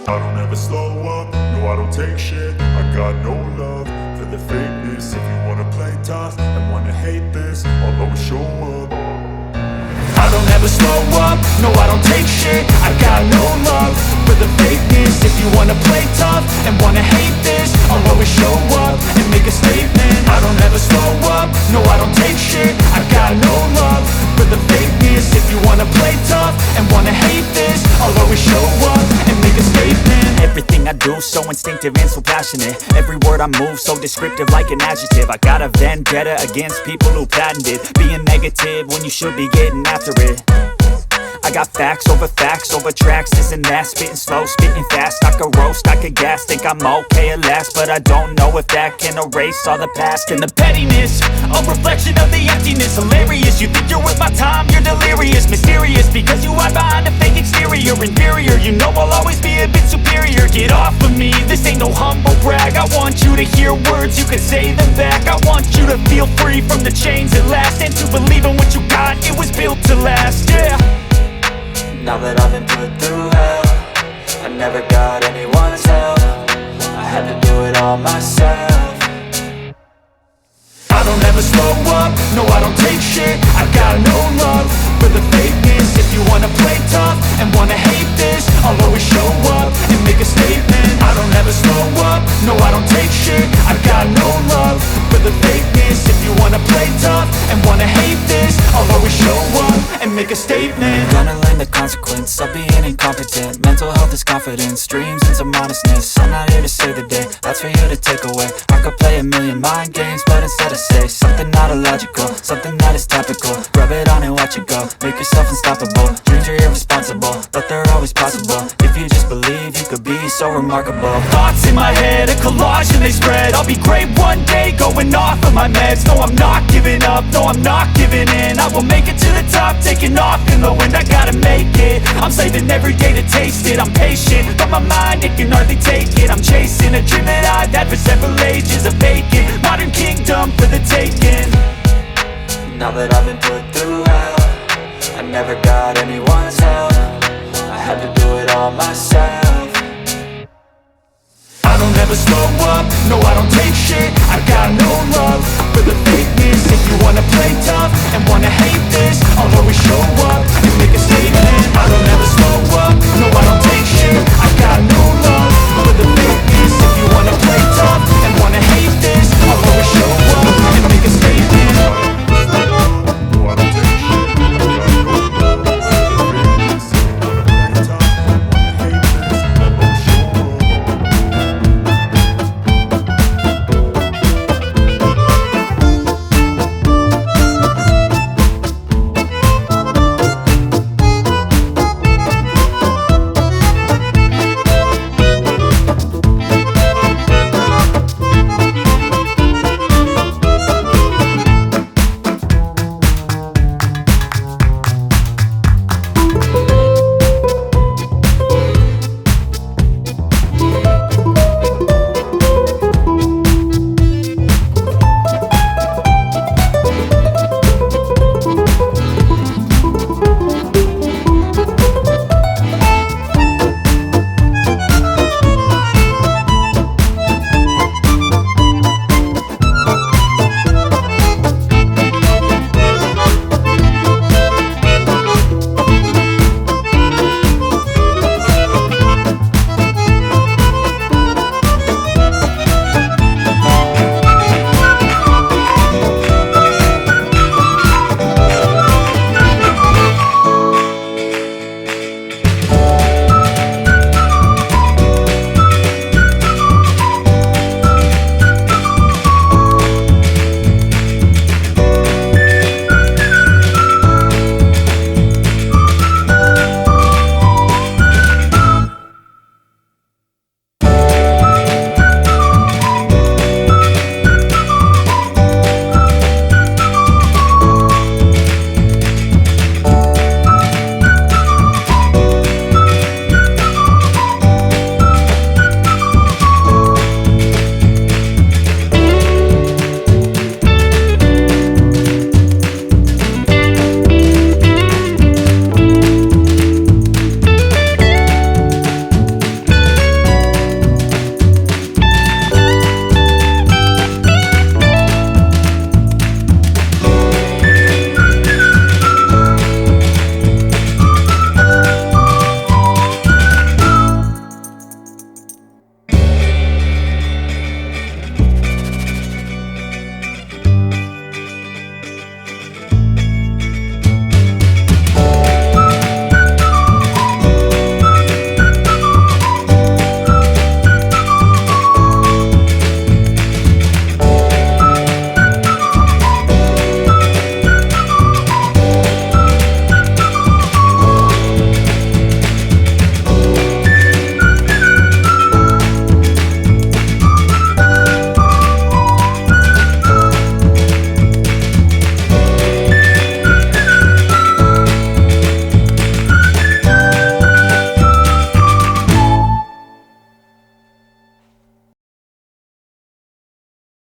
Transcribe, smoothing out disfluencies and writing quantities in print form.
I don't ever slow up, no I don't take shit. I got no love for the fakeness. If you wanna play tough and wanna hate this, I'll always show up. I don't ever slow up, no I don't take shit. I got no love for the fakeness. If you wanna play tough and wanna hate this, I'll always show up and make a statement. I don't ever slow up, no I don't take shit. I got no love for the fakeness. If you wanna play tough and wanna hate this, I'll always show up and make a statement. Everything I do so instinctive and so passionate. Every word I move so descriptive like an adjective. I got a vendetta against people who patented being negative when you should be getting after it. I got facts over tracks, this and that. Spitting slow, spitting fast. I could roast, I could gas. Think I'm okay at last, but I don't know if that can erase all the past. And the pettiness, a reflection of the emptiness. Hilarious, you think you're worth my time, you're delirious. Mysterious, because you hide behind a fake exterior. Inferior, you know I'll always be a bit superior. Get off of me, this ain't no humble brag. I want you to hear words, you can say them back. I want you to feel free from the chains at last, and to believe in what you got, it was built to last, yeah. Now that I've been put through hell, I never got anyone's help. I had to do it all myself. I don't ever slow up, no I don't take shit. I got no love for the fakeness. If you wanna play tough and wanna hate this, I'll always show up and make a statement. I don't ever slow up, no I don't take shit. I got no love for the fakeness. If you wanna play tough and wanna hate this, I'll always show up and make a statement. Gonna learn the consequence of being incompetent. Mental health is confidence, dreams into modestness. I'm not here to save the day, that's for you to take away. I could play a million mind games, but instead I say something not illogical, something that is topical. Rub it on and watch it go, make yourself unstoppable. Dreams are irresponsible, but they're always possible. If you just believe, you could be so remarkable. Thoughts in my head, a collage and they spread. I'll be great one day, going off of my meds. No, I'm not giving up, no, I'm not giving in. I will make it to the top, taking off in the wind. I gotta make it, I'm saving every day to taste it. I'm patient, but my mind, it can hardly take it. I'm chasing a dream that I've had for several ages. A vacant, modern kingdom for the taking. Now that I've been put through hell, I never got anyone's help. I had to do it all myself. I don't ever slow up, no I don't take shit. I got no love for the fakeness. If you wanna play tough and